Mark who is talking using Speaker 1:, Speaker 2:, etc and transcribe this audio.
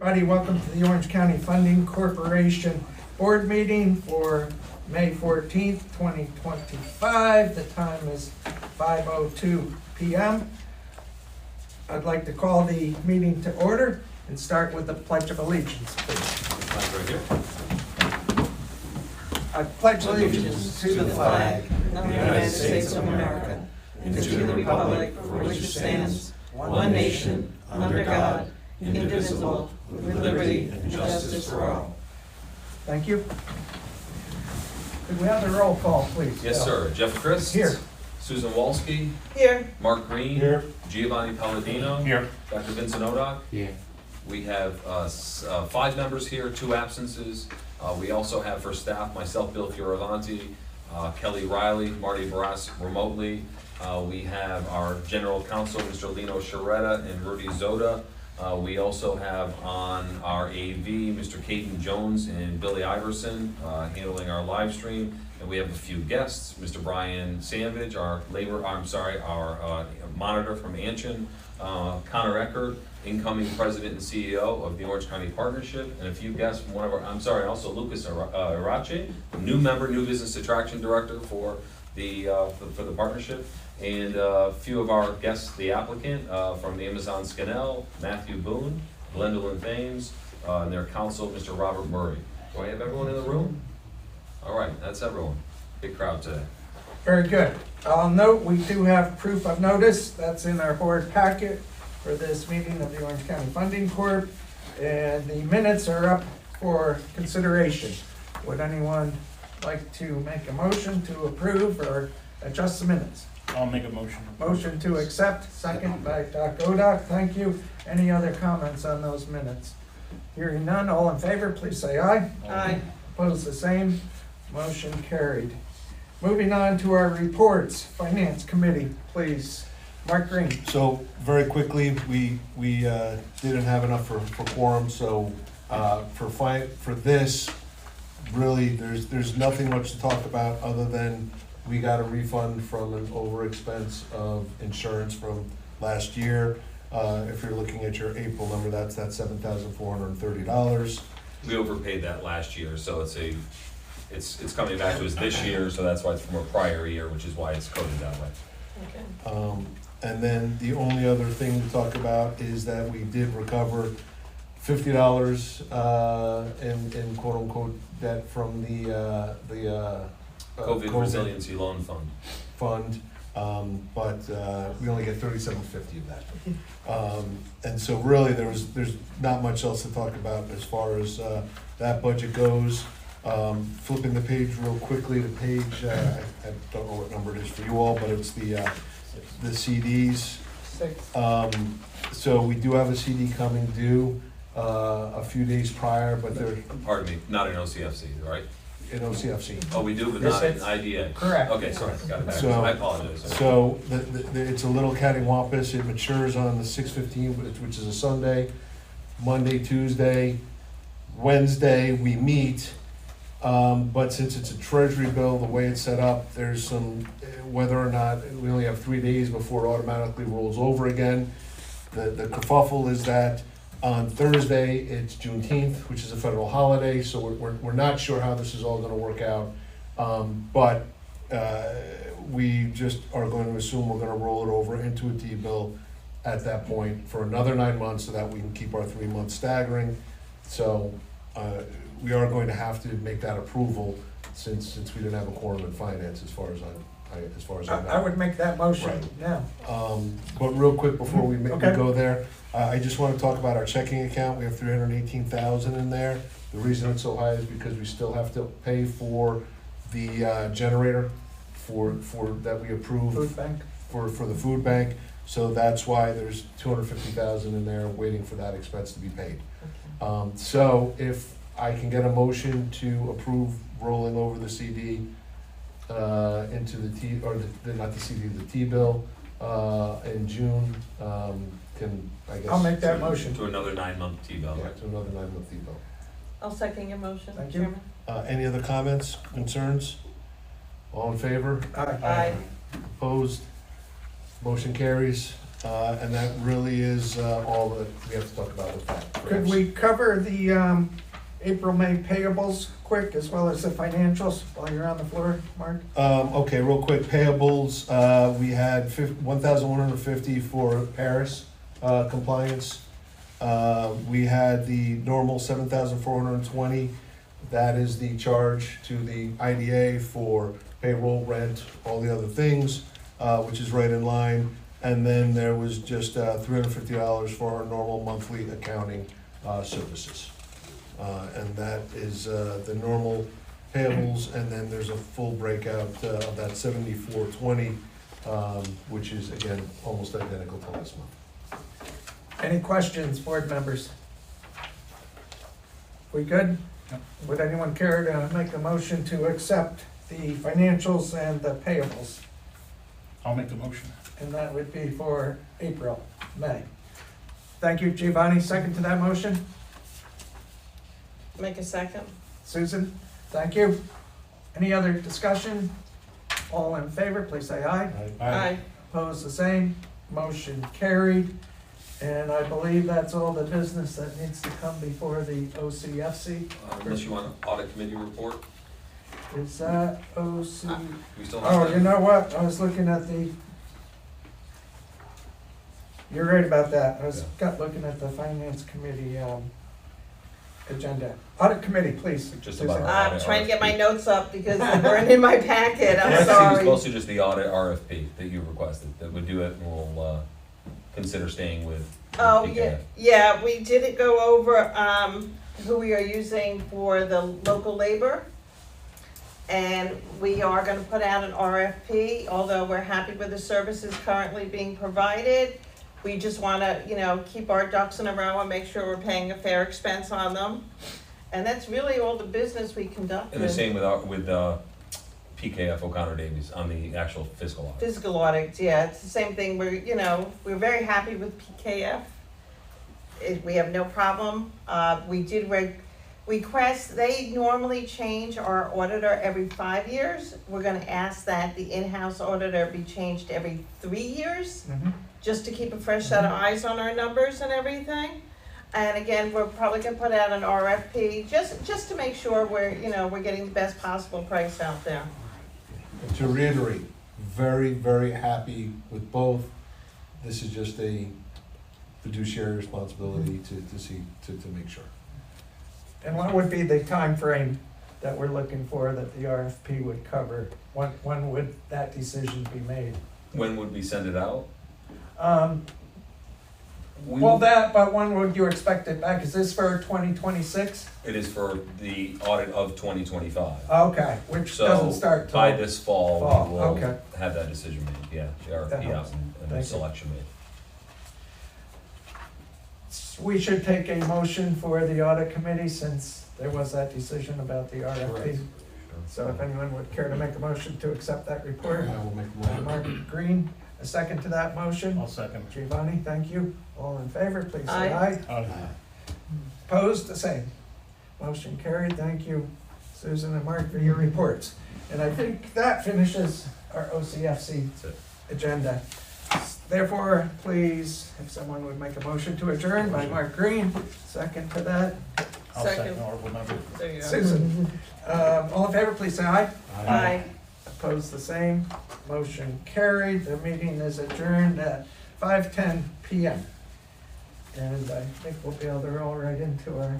Speaker 1: Everybody, welcome to the Orange County Funding Corporation Board Meeting for May 14th, 2025. The time is 5:02 p.m. I'd like to call the meeting to order and start with the Pledge of Allegiance, please.
Speaker 2: Right here.
Speaker 1: I pledge allegiance to the flag
Speaker 3: of the United States of America, and to the republic for which it stands, one nation, under God, indivisible, with liberty and justice for all.
Speaker 1: Thank you. Could we have the roll call, please?
Speaker 2: Yes, sir. Jeff Christ.
Speaker 1: Here.
Speaker 2: Susan Walsky.
Speaker 1: Here.
Speaker 2: Mark Green.
Speaker 4: Here.
Speaker 2: Giovanni Palladino.
Speaker 4: Here.
Speaker 2: Dr. Vincent Odock.
Speaker 4: Here.
Speaker 2: We have 5 members here, 2 absences. We also have for staff, myself, Bill Fioravanti, Kelly Riley, Marty Barras remotely. We have our general counsel, Mr. Lino Sharetta and Rudy Zoda. We also have on our AV, Mr. Caden Jones and Billy Iverson handling our live stream. And we have a few guests, Mr. Brian Sandvidge, our monitor from Anshin, Connor Eckert, incoming president and CEO of the Orange County Partnership, and a few guests from also Lucas Arache, new member, new business attraction director for the partnership, and a few of our guests, the applicant from Amazon Scannell, Matthew Boone, Glendolyn Thames, and their counsel, Mr. Robert Murray. Do I have everyone in the room? All right, that's everyone. Big crowd today.
Speaker 1: Very good. I'll note we do have proof of notice. That's in our board packet for this meeting of the Orange County Funding Corp. And the minutes are up for consideration. Would anyone like to make a motion to approve or adjust the minutes?
Speaker 4: I'll make a motion.
Speaker 1: Motion to accept, second by Dr. Odock. Thank you. Any other comments on those minutes? Hearing none, all in favor, please say aye.
Speaker 3: Aye.
Speaker 1: Opposed, the same. Motion carried. Moving on to our reports. Finance Committee, please. Mark Green.
Speaker 4: So very quickly, we didn't have enough for quorum, so for this, really, there's nothing much to talk about other than we got a refund from an overexpense of insurance from last year. If you're looking at your April number, that's $7,430.
Speaker 2: We overpaid that last year, so it's coming back to us this year, so that's why it's from a prior year, which is why it's coded that way.
Speaker 3: Okay.
Speaker 4: And then the only other thing to talk about is that we did recover $50 in quote unquote debt from the
Speaker 2: COVID Resiliency Loan Fund.
Speaker 4: But we only get $37.50 of that. And so really there's not much else to talk about as far as that budget goes. Flipping the page real quickly, the page, I don't know what number it is for you all, but it's the CDs.
Speaker 1: 6.
Speaker 4: So we do have a CD coming due a few days prior, but they're
Speaker 2: Pardon me, not an OCFC, right?
Speaker 4: in OCFC.
Speaker 2: Oh, we do, but not an IDA.
Speaker 1: Correct.
Speaker 2: Okay, sorry, got it back.
Speaker 4: So-
Speaker 2: I apologize.
Speaker 4: So it's a little cattywampus. It matures on the 6/15, which is a Sunday, Monday, Tuesday, Wednesday, we meet. But since it's a treasury bill, the way it's set up, there's some, whether or not, we only have 3 days before it automatically rolls over again. The kerfuffle is that on Thursday, it's Juneteenth, which is a federal holiday, so we're not sure how this is all gonna work out. But we just are going to assume we're gonna roll it over into a T-bill at that point for another 9 months so that we can keep our 3-month staggering. So, we are going to have to make that approval since we didn't have a quorum in finance as far as I know.
Speaker 1: I would make that motion
Speaker 4: Right.
Speaker 1: now.
Speaker 4: But real quick before we
Speaker 1: Okay.
Speaker 4: go there, I just want to talk about our checking account. We have $318,000 in there. The reason it's so high is because we still have to pay for the generator for that we approved
Speaker 1: Food bank.
Speaker 4: for the food bank. So that's why there's $250,000 in there waiting for that expense to be paid. So if I can get a motion to approve rolling over the CD into the T, or not the CD, the T-bill in June, I guess.
Speaker 1: I'll make that motion.
Speaker 2: To another 9-month T-bill,
Speaker 4: Yeah,
Speaker 2: right?
Speaker 4: to another 9-month T-bill.
Speaker 3: I'll second your motion,
Speaker 1: Thank you.
Speaker 3: Chairman.
Speaker 4: Any other comments, concerns? All in favor?
Speaker 1: Aye.
Speaker 3: Aye.
Speaker 4: Opposed? Motion carries. And that really is all that we have to talk about with that.
Speaker 1: Could we cover the April, May payables quick, as well as the financials, while you're on the floor, Mark?
Speaker 4: Okay, real quick, payables, we had 1,150 for Paris compliance. We had the normal 7,420. That is the charge to the IDA for payroll, rent, all the other things, which is right in line. And then there was just $350 for our normal monthly accounting services. And that is the normal payables, and then there's a full breakout of that 7420, which is, again, almost identical to last month.
Speaker 1: Any questions, board members? We good? Would anyone care to make a motion to accept the financials and the payables?
Speaker 5: I'll make the motion.
Speaker 1: And that would be for April, May. Thank you, Giovanni. Second to that motion?
Speaker 3: Make a second.
Speaker 1: Susan, thank you. Any other discussion? All in favor, please say aye.
Speaker 3: Aye.
Speaker 1: Opposed, the same. Motion carried. And I believe that's all the business that needs to come before the OCFC.
Speaker 2: Unless you want an audit committee report,
Speaker 1: Is that OC?
Speaker 2: we still have
Speaker 1: Oh,
Speaker 2: that.
Speaker 1: you know what? I was looking at the, you're right about that. I was looking at the finance committee agenda. Audit committee, please.
Speaker 2: Just
Speaker 1: Susan.
Speaker 2: about
Speaker 3: I'm trying to get my notes up because they weren't in my packet, I'm
Speaker 2: RFP was
Speaker 3: sorry.
Speaker 2: mostly just the audit RFP that you requested, that would do it, and we'll consider staying with
Speaker 3: Oh,
Speaker 2: PKF.
Speaker 3: yeah, we did go over, who we are using for the local labor. And we are gonna put out an RFP, although we're happy with the services currently being provided. We just wanna, keep our ducks in a row and make sure we're paying a fair expense on them. And that's really all the business we conducted.
Speaker 2: And the same with PKF O'Connor Davies on the actual fiscal audit.
Speaker 3: Physical audits, yeah, it's the same thing, we're very happy with PKF. We have no problem, we did request, they normally change our auditor every 5 years. We're gonna ask that the in-house auditor be changed every 3 years,
Speaker 1: Mhm.
Speaker 3: just to keep a fresh set of eyes on our numbers and everything. And again, we're probably gonna put out an RFP, just to make sure we're getting the best possible price out there.
Speaker 4: And to reiterate, very, very happy with both. This is just a fiduciary responsibility to see, to make sure.
Speaker 1: And what would be the time frame that we're looking for that the RFP would cover? When would that decision be made?
Speaker 2: When would we send it out?
Speaker 1: But when would you expect it back? Is this for 2026?
Speaker 2: It is for the audit of 2025.
Speaker 1: Okay, which doesn't start till.
Speaker 2: By this fall,
Speaker 1: Fall,
Speaker 2: we will
Speaker 1: okay.
Speaker 2: have that decision made, yeah, the
Speaker 1: That
Speaker 2: RFP out
Speaker 1: helps.
Speaker 2: and the
Speaker 1: Thank you.
Speaker 2: selection made.
Speaker 1: We should take a motion for the audit committee since there was that decision about the RFP.
Speaker 2: Correct.
Speaker 1: So if anyone would care to make a motion to accept that report.
Speaker 4: I will make a motion.
Speaker 1: Mark Green, a second to that motion.
Speaker 5: I'll second.
Speaker 1: Giovanni, thank you. All in favor, please say
Speaker 3: Aye.
Speaker 1: aye. Opposed, the same. Motion carried. Thank you, Susan and Mark, for your reports. And I think that finishes our OCFC
Speaker 2: That's it.
Speaker 1: agenda. Therefore, please, if someone would make a motion to adjourn by Mark Green, second to that,
Speaker 5: I'll
Speaker 3: Second.
Speaker 5: second, honorable member.
Speaker 3: There you go.
Speaker 1: Susan. All in favor, please say aye.
Speaker 3: Aye.
Speaker 1: Opposed, the same. Motion carried. The meeting is adjourned at 5:10 PM. And I think we'll be able to roll right into our